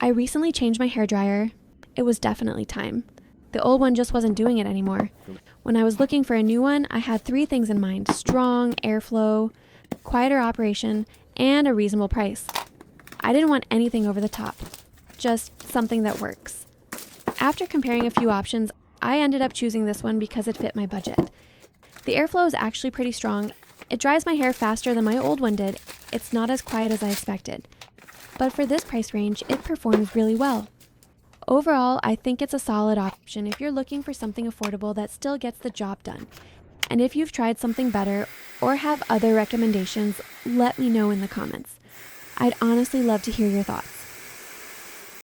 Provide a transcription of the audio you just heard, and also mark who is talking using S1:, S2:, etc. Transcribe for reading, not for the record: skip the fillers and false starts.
S1: I recently changed my hairdryer. It was definitely time. The old one just wasn't doing it anymore. When I was looking for a new one, I had 3 things in mind: strong airflow, quieter operation, and a reasonable price. I didn't want anything over the top, just something that works. After comparing a few options, I ended up choosing this one because it fit my budget. The airflow is actually pretty strong. It dries my hair faster than my old one did. It's not as quiet as I expected. But for this price range, it performs really well. Overall, I think it's a solid option if you're looking for something affordable that still gets the job done. And if you've tried something better or have other recommendations, let me know in the comments. I'd honestly love to hear your thoughts.